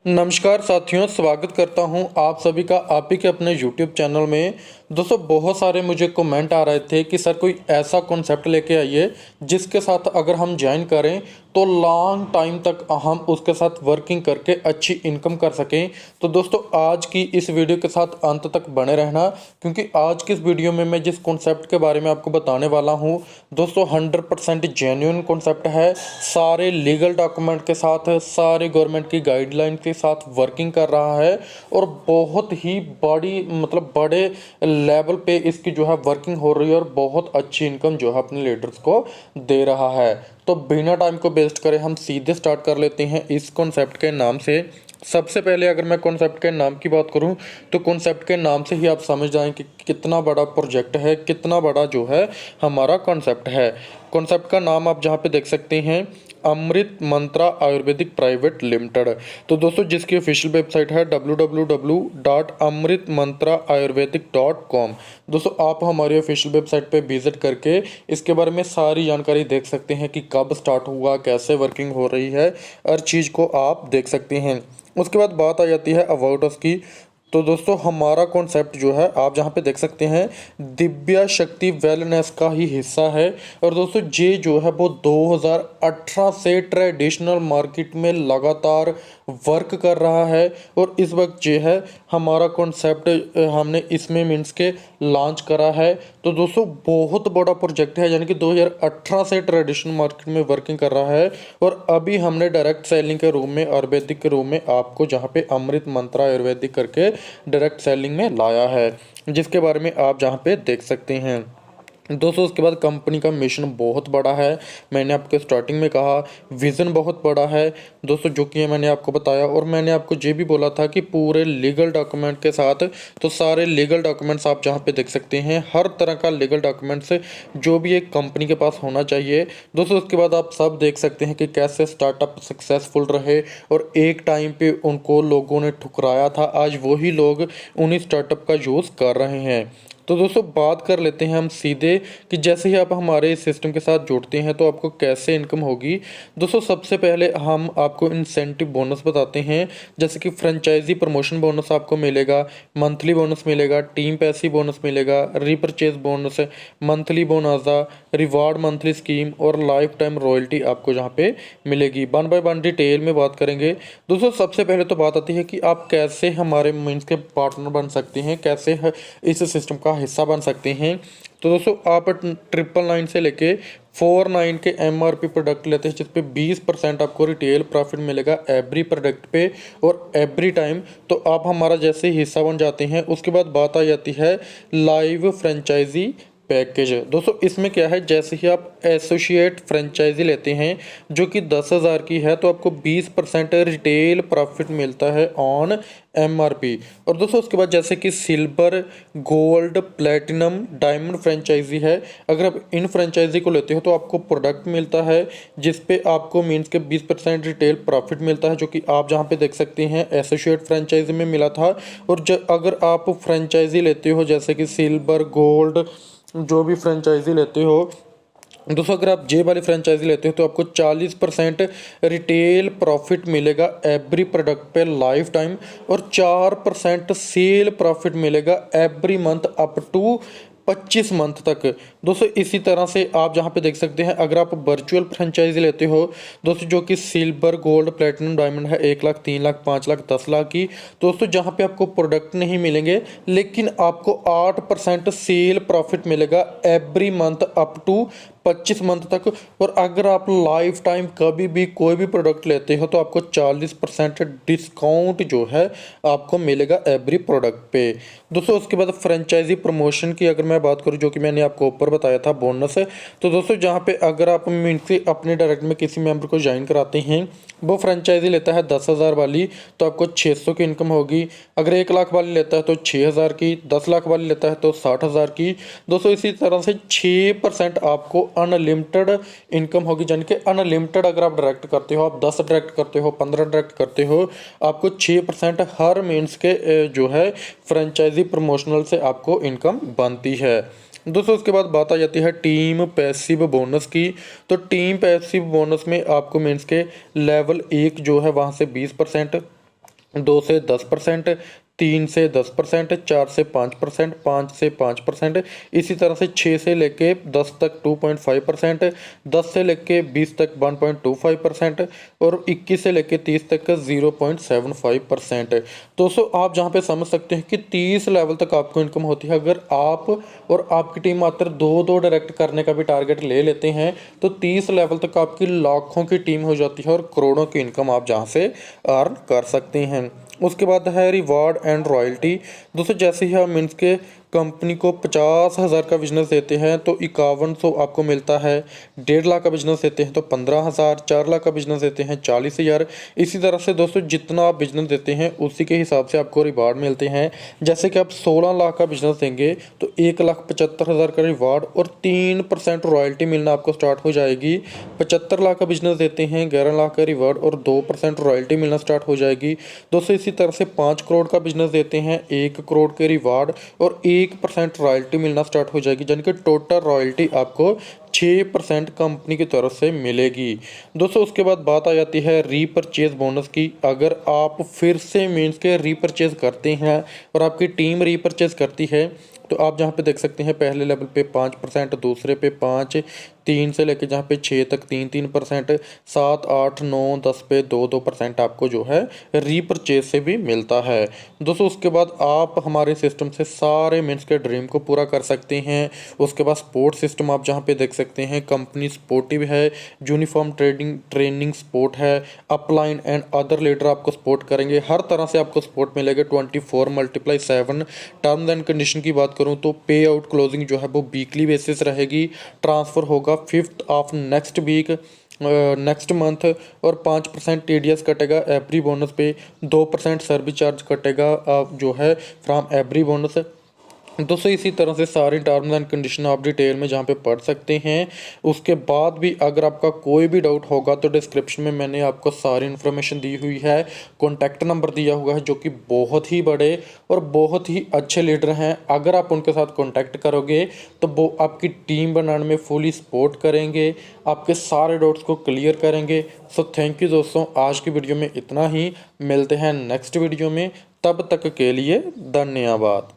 नमस्कार साथियों, स्वागत करता हूं आप सभी का आप ही के अपने YouTube चैनल में। दोस्तों, बहुत सारे मुझे कमेंट आ रहे थे कि सर कोई ऐसा कॉन्सेप्ट लेके आइए जिसके साथ अगर हम ज्वाइन करें तो लॉन्ग टाइम तक हम उसके साथ वर्किंग करके अच्छी इनकम कर सकें। तो दोस्तों, आज की इस वीडियो के साथ अंत तक बने रहना, क्योंकि आज की इस वीडियो में मैं जिस कॉन्सेप्ट के बारे में आपको बताने वाला हूं दोस्तों 100% जेन्युइन कॉन्सेप्ट है। सारे लीगल डॉक्यूमेंट के साथ, सारे गवर्नमेंट की गाइडलाइन के साथ वर्किंग कर रहा है और बहुत ही बड़ी बड़े लेवल पे इसकी जो है वर्किंग हो रही है और बहुत अच्छी इनकम जो है अपने लीडर्स को दे रहा है। तो बिना टाइम को वेस्ट करे हम सीधे स्टार्ट कर लेते हैं इस कॉन्सेप्ट के नाम से। सबसे पहले अगर मैं कॉन्सेप्ट के नाम की बात करूं तो कॉन्सेप्ट के नाम से ही आप समझ जाएं कि कितना बड़ा प्रोजेक्ट है, कितना बड़ा जो है हमारा कॉन्सेप्ट है। कॉन्सेप्ट का नाम आप जहां पे देख सकते हैं, अमृत मंत्रा आयुर्वेदिक प्राइवेट लिमिटेड। तो दोस्तों, जिसकी ऑफिशियल वेबसाइट है www.amritmantraayurvedic.com। दोस्तों, आप हमारी ऑफिशियल वेबसाइट पे विजिट करके इसके बारे में सारी जानकारी देख सकते हैं कि कब स्टार्ट हुआ, कैसे वर्किंग हो रही है, हर चीज़ को आप देख सकते हैं। उसके बाद बात आ जाती है अबाउट अस की। तो दोस्तों, हमारा कॉन्सेप्ट जो है आप जहाँ पे देख सकते हैं दिव्या शक्ति वेलनेस का ही हिस्सा है। और दोस्तों, ये जो है वो 2018 से ट्रेडिशनल मार्केट में लगातार वर्क कर रहा है और इस वक्त जो है हमारा कॉन्सेप्ट हमने इसमें मीन्स के लॉन्च करा है। तो दोस्तों, बहुत बड़ा प्रोजेक्ट है, यानी कि 2018 से ट्रेडिशनल मार्केट में वर्किंग कर रहा है और अभी हमने डायरेक्ट सेलिंग के रूम में, आयुर्वेदिक के रूम में आपको जहाँ पे अमृत मंत्रा आयुर्वेदिक करके डायरेक्ट सेलिंग में लाया है, जिसके बारे में आप जहाँ पे देख सकते हैं। दोस्तों, उसके बाद कंपनी का मिशन बहुत बड़ा है। मैंने आपको स्टार्टिंग में कहा विज़न बहुत बड़ा है दोस्तों, जो कि मैंने आपको बताया। और मैंने आपको ये भी बोला था कि पूरे लीगल डॉक्यूमेंट के साथ, तो सारे लीगल डॉक्यूमेंट्स आप जहाँ पे देख सकते हैं, हर तरह का लीगल डॉक्यूमेंट्स जो भी एक कंपनी के पास होना चाहिए दोस्तों। उसके बाद आप सब देख सकते हैं कि कैसे स्टार्टअप सक्सेसफुल रहे और एक टाइम पे उनको लोगों ने ठुकराया था, आज वही लोग उन्हीं स्टार्टअप का यूज़ कर रहे हैं। तो दोस्तों, बात कर लेते हैं हम सीधे कि जैसे ही आप हमारे इस सिस्टम के साथ जुड़ते हैं तो आपको कैसे इनकम होगी। दोस्तों, सबसे पहले हम आपको इंसेंटिव बोनस बताते हैं, जैसे कि फ्रेंचाइजी प्रमोशन बोनस आपको मिलेगा, मंथली बोनस मिलेगा, टीम पैसी बोनस मिलेगा, repurchase bonus, monthly bonanza, reward monthly scheme और लाइफ टाइम रॉयल्टी आपको जहाँ पे मिलेगी। वन बाय वन डिटेल में बात करेंगे। दोस्तों, सबसे पहले तो बात आती है कि आप कैसे हमारे मीन्स के पार्टनर बन सकते हैं, कैसे इस सिस्टम का हिस्सा बन सकते हैं। तो दोस्तों, आप 999 से लेके 49 के MRP प्रोडक्ट लेते हैं, जिस पे 20% आपको रिटेल प्रॉफिट मिलेगा एवरी प्रोडक्ट पे और एवरी टाइम। तो आप हमारा जैसे ही हिस्सा बन जाते हैं, उसके बाद बात आ जाती है लाइव फ्रेंचाइजी पैकेज। दोस्तों, इसमें क्या है, जैसे ही आप एसोसिएट फ्रेंचाइजी लेते हैं जो कि 10,000 की है, तो आपको 20% रिटेल प्रॉफिट मिलता है ऑन MRP। और दोस्तों, उसके बाद जैसे कि silver, gold, platinum, diamond franchise है, अगर आप इन फ्रेंचाइजी को लेते हो तो आपको प्रोडक्ट मिलता है जिस पे आपको मीन्स के 20% रिटेल प्रॉफिट मिलता है, जो कि आप जहाँ पे देख सकते हैं एसोसिएट फ्रेंचाइजी में मिला था। और अगर आप फ्रेंचाइजी लेते हो जैसे कि सिल्वर, गोल्ड, जो भी फ्रेंचाइजी लेते हो दोस्तों, अगर आप जे वाली फ्रेंचाइजी लेते हो तो आपको 40% रिटेल प्रॉफिट मिलेगा एवरी प्रोडक्ट पे लाइफ टाइम और 4% सेल प्रॉफिट मिलेगा every month up to 25 month तक। दोस्तों, इसी तरह से आप जहां पे देख सकते हैं, अगर आप वर्चुअल फ्रेंचाइजी लेते हो दोस्तों, जो कि सिल्वर, गोल्ड, प्लेटिनम, डायमंड है, 1 लाख, 3 लाख, 5 लाख, 10 लाख की दोस्तों, जहां पे आपको प्रोडक्ट नहीं मिलेंगे लेकिन आपको 8% सेल प्रॉफिट मिलेगा every month up to 25 month तक। और अगर आप लाइफ टाइम कभी भी कोई भी प्रोडक्ट लेते हो तो आपको 40% डिस्काउंट जो है आपको मिलेगा एवरी प्रोडक्ट पे दोस्तों। उसके बाद फ्रेंचाइजी प्रमोशन की अगर मैं बात करूं, जो कि मैंने आपको ऊपर बताया था बोनस है, तो दोस्तों जहां पे अगर आप मीन्स अपने डायरेक्ट में किसी मेंबर को ज्वाइन कराते हैं, वो फ्रेंचाइजी लेता है 10,000 वाली तो आपको 600 की इनकम होगी। अगर 1 लाख वाली लेता है तो 6,000 की, 10 लाख वाली लेता है तो 60,000 की दोस्तों। इसी तरह से 6% आपको अनलिमिटेड इनकम होगी, यानी कि अनलिमिटेड अगर आप डायरेक्ट करते हो, आप 10 डायरेक्ट करते हो, 15 डायरेक्ट करते हो, आपको 6% हर मीन्स के जो है फ्रेंचाइजी प्रमोशनल से आपको इनकम बनती है दोस्तों। उसके बाद बात आ जाती है टीम पैसिव बोनस की। तो टीम पैसिव बोनस में आपको मीन्स के लेवल 1 जो है वहाँ से 20%, 2 से 10%, 3 से 10%, 4 से 5%, 5 से 5%, इसी तरह से 6 से लेके 10 तक 2.5%, 10 से लेके 20 तक 1.25% और 21 से लेके 30 तक का 0.75%। दोस्तों आप जहां पे समझ सकते हैं कि 30 लेवल तक आपको इनकम होती है। अगर आप और आपकी टीम मात्र दो डायरेक्ट करने का भी टारगेट ले लेते हैं तो 30 लेवल तक आपकी लाखों की टीम हो जाती है और करोड़ों की इनकम आप जहां से अर्न कर सकते हैं। उसके बाद है रिवार्ड एंड रॉयल्टी। दोस्तों जैसे ही हम मीन्स के कंपनी को 50,000 का बिजनेस देते हैं तो 5100 आपको मिलता है। 1.5 लाख का बिजनेस देते हैं तो 15,000, 4 लाख का बिजनेस देते हैं 40,000। इसी तरह से दोस्तों जितना आप बिजनेस देते हैं उसी के हिसाब से आपको रिवार्ड मिलते हैं। जैसे कि आप 16 लाख का बिजनेस देंगे तो 1,75,000 का रिवार्ड और 3% रॉयल्टी मिलना आपको स्टार्ट हो जाएगी। 75 लाख का बिजनेस देते हैं 11 लाख का रिवार्ड और 2% रॉयल्टी मिलना स्टार्ट हो जाएगी। दोस्तों इसी तरह से 5 करोड़ का बिजनेस देते हैं 1 करोड़ के रिवार्ड और 1% रॉयल्टी मिलना स्टार्ट हो जाएगी, यानी कि टोटल रॉयल्टी आपको 6% कंपनी की तरफ से मिलेगी। दोस्तों उसके बाद बात आ जाती है रीपरचेज बोनस की। अगर आप फिर से मीन्स के रीपरचेज करते हैं और आपकी टीम रीपरचेज करती है तो आप जहाँ पे देख सकते हैं पहले लेवल पे 5%, दूसरे पे 5, 3 से लेके जहाँ पे 6 तक 3%, 7, 8, 9, 10 पे 2% आपको जो है रीपरचेज से भी मिलता है। दोस्तों उसके बाद आप हमारे सिस्टम से सारे मीन्स के ड्रीम को पूरा कर सकते हैं। उसके बाद स्पोर्ट सिस्टम आप जहाँ पे देख सकते हैं कंपनी सपोर्टिव है, यूनिफॉर्म ट्रेनिंग सपोर्ट है, अपलाइन एंड अदर लीडर आपको सपोर्ट करेंगे। हर तरह से आपको सपोर्ट मिलेगा 24/7। टर्म्स एंड कंडीशन की बात करूं तो पे आउट क्लोजिंग जो है वो वीकली बेसिस रहेगी। ट्रांसफ़र होगा 5th of next week next month और 5% TDS कटेगा एवरी बोनस पे। 2% सर्विस चार्ज कटेगा जो है फ्रॉम एवरी बोनस। दोस्तों इसी तरह से सारी टर्म्स एंड कंडीशन आप डिटेल में जहाँ पे पढ़ सकते हैं। उसके बाद भी अगर आपका कोई भी डाउट होगा तो डिस्क्रिप्शन में मैंने आपको सारी इन्फॉर्मेशन दी हुई है, कॉन्टैक्ट नंबर दिया हुआ है जो कि बहुत ही बड़े और बहुत ही अच्छे लीडर हैं। अगर आप उनके साथ कॉन्टैक्ट करोगे तो वो आपकी टीम बनाने में फुली सपोर्ट करेंगे, आपके सारे डाउट्स को क्लियर करेंगे। सो थैंक यू दोस्तों, आज की वीडियो में इतना ही। मिलते हैं नेक्स्ट वीडियो में, तब तक के लिए धन्यवाद।